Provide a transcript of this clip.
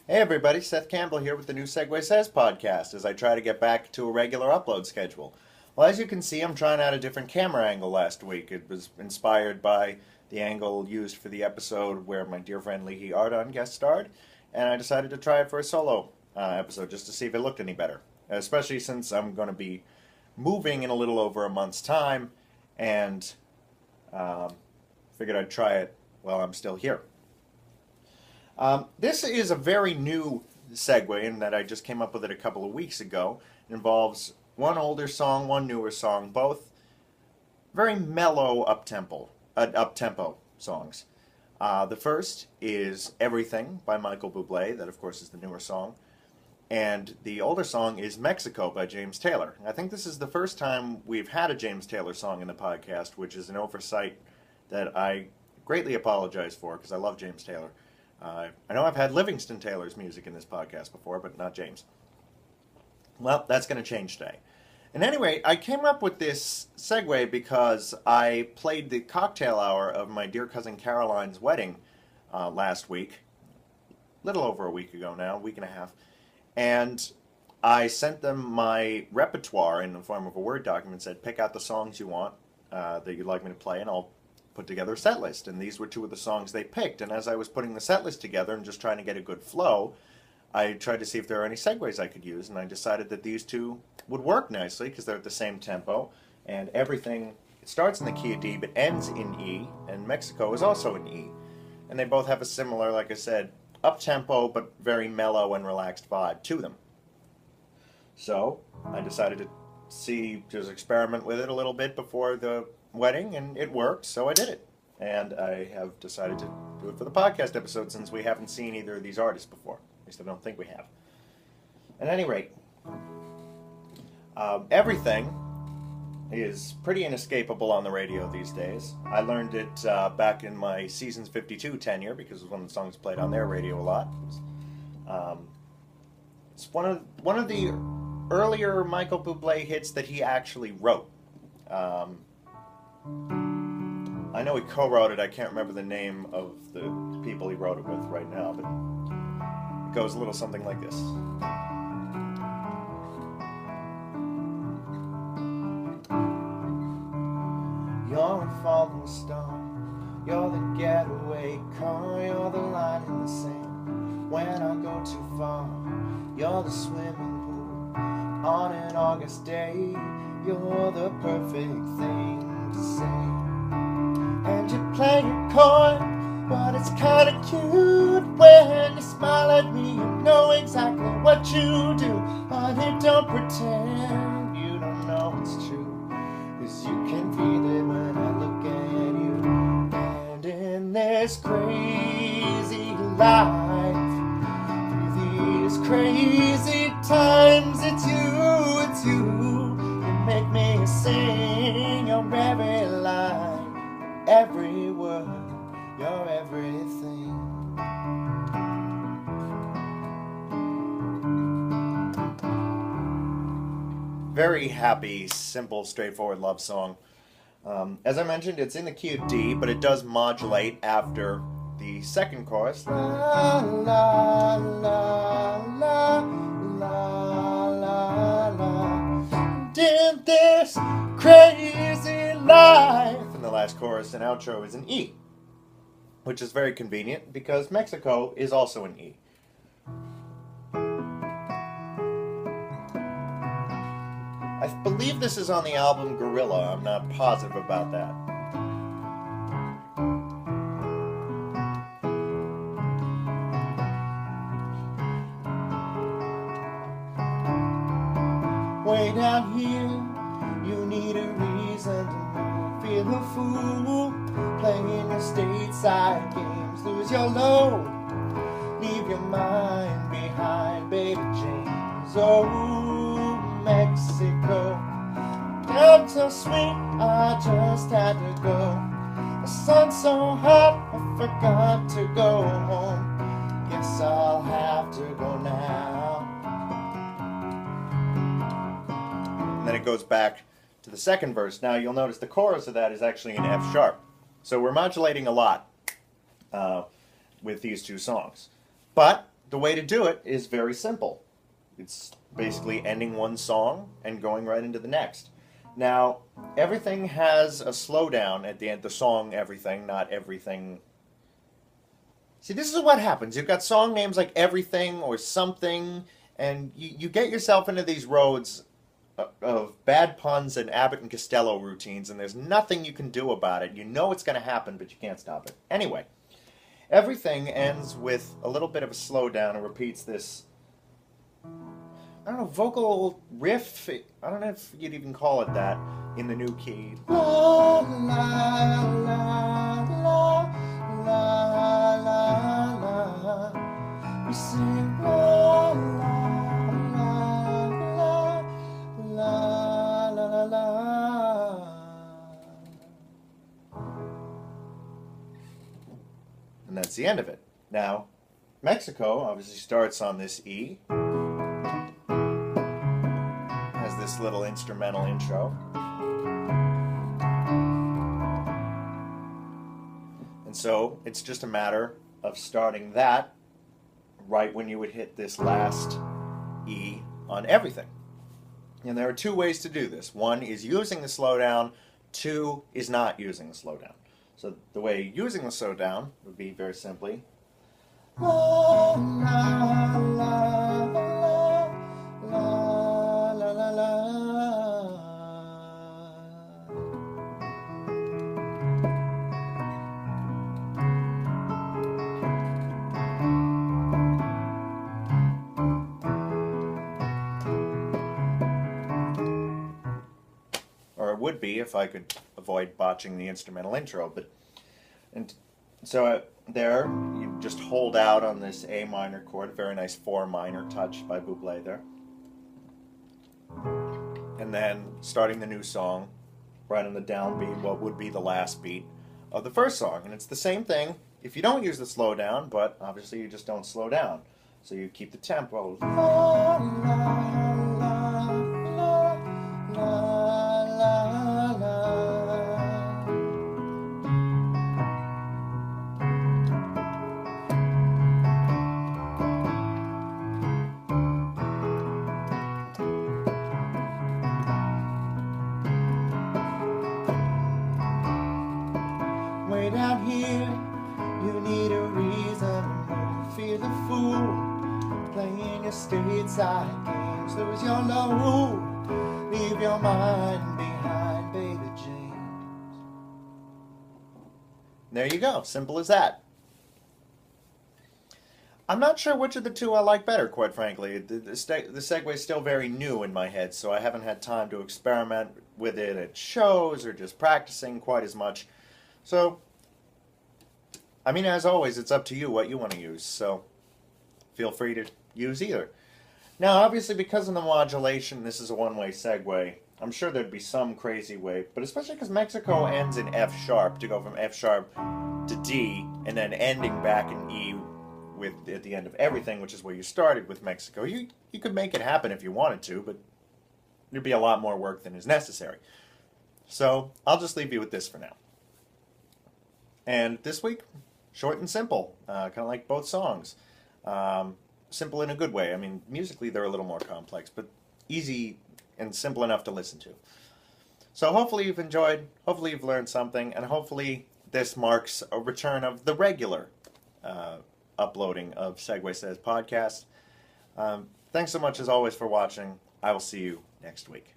Hey everybody, Seth Campbell here with the new Segue Says podcast as I try to get back to a regular upload schedule. Well, as you can see, I'm trying out a different camera angle last week. It was inspired by the angle used for the episode where my dear friend Leahy Ardon guest starred, and I decided to try it for a solo episode just to see if it looked any better, especially since I'm going to be moving in a little over a month's time, and figured I'd try it while I'm still here. This is a very new segue in that I just came up with it a couple of weeks ago. It involves one older song, one newer song, both very mellow up-tempo songs. The first is Everything by Michael Buble, that of course is the newer song. And the older song is Mexico by James Taylor. I think this is the first time we've had a James Taylor song in the podcast, which is an oversight that I greatly apologize for because I love James Taylor. I know I've had Livingston Taylor's music in this podcast before, but not James. Well, that's going to change today. And anyway, I came up with this segue because I played the cocktail hour of my dear cousin Caroline's wedding last week, little over a week ago now, a week and a half, and I sent them my repertoire in the form of a Word document, said pick out the songs you want that you'd like me to play, and I'll put together a set list, and these were two of the songs they picked. And as I was putting the set list together and just trying to get a good flow, I tried to see if there are any segues I could use, and I decided that these two would work nicely because they're at the same tempo, and Everything, it starts in the key of D but ends in E, and Mexico is also in E. And they both have a similar, like I said, up-tempo but very mellow and relaxed vibe to them. So I decided to just experiment with it a little bit before the wedding, and it worked, so I did it. And I have decided to do it for the podcast episode since we haven't seen either of these artists before. At least I don't think we have. At any rate, Everything is pretty inescapable on the radio these days. I learned it back in my Seasons 52 tenure because it was one of the songs played on their radio a lot. It's one of the earlier Michael Bublé hits that he actually wrote. I know he co-wrote it. I can't remember the name of the people he wrote it with right now, but it goes a little something like this. You're a falling star, you're the getaway car, you're the line in the sand when I go too far. You're the swimming pool on an August day, you're the perfect thing to say. And you play it coy, but it's kinda cute when you smile at me. You know exactly what you do, but you don't pretend you don't know it's true. 'Cause you can feel it when I look at you. And in this crazy life, through these crazy times, it's you. You make me sing your every line, every word, your everything. Very happy, simple, straightforward love song. As I mentioned, it's in the key of D, but it does modulate after the second chorus. La, la, la, la, la, la, la. And in this crazy life. And the last chorus and outro is in E, which is very convenient because Mexico is also in E. I believe this is on the album Gorilla. I'm not positive about that. Way down here, you need a reason to move. Feel a fool, playing your stateside games. Lose your load, leave your mind behind, baby James. Oh, Mexico, down so sweet, I just had to go. The sun's so hot, I forgot to go home. Guess I'll have to go now. And then it goes back to the second verse. Now you'll notice the chorus of that is actually in F sharp. So we're modulating a lot with these two songs. But the way to do it is very simple. It's basically ending one song and going right into the next. Now, everything has a slowdown at the end. The song Everything, not Everything. See, this is what happens. You've got song names like Everything or Something, and you get yourself into these roads of bad puns and Abbott and Costello routines, and there's nothing you can do about it. You know it's going to happen, but you can't stop it. Anyway, Everything ends with a little bit of a slowdown and repeats this, I don't know, vocal riff. I don't know if you'd even call it that in the new key. La, la, la, la, la, la, la. We sing la, la, la, la, la, la, la. And that's the end of it. Now, Mexico obviously starts on this E. Has this little instrumental intro. And so it's just a matter of starting that right when you would hit this last E on Everything. And there are two ways to do this. One is using the slowdown. Two is not using the slowdown. So the way using the slowdown would be very simply la, la, la, la, la, la, la, la. Or it would be if I could avoid botching the instrumental intro, and so there you just hold out on this A minor chord, a very nice 4 minor touch by Buble there, and then starting the new song right on the downbeat, what would be the last beat of the first song, and it's the same thing if you don't use the slowdown, but obviously you just don't slow down, so you keep the tempo. La, la, la, la, la. Way down here, you need a reason to feel the fool. Playing your stateside games, lose your load. Leave your mind behind, baby James. There you go, simple as that. I'm not sure which of the two I like better, quite frankly. The segue is still very new in my head, so I haven't had time to experiment with it at shows or just practicing quite as much. So, I mean, as always, it's up to you what you want to use, so feel free to use either. Now, obviously, because of the modulation, this is a one-way segue. I'm sure there'd be some crazy way, but especially because Mexico ends in F sharp, to go from F sharp to D, and then ending back in E at the end of Everything, which is where you started with Mexico. You could make it happen if you wanted to, but there'd be a lot more work than is necessary. So, I'll just leave you with this for now. And this week, short and simple, kind of like both songs. Simple in a good way. I mean, musically they're a little more complex, but easy and simple enough to listen to. So hopefully you've enjoyed, hopefully you've learned something, and hopefully this marks a return of the regular uploading of Segue Says podcast. Thanks so much as always for watching. I will see you next week.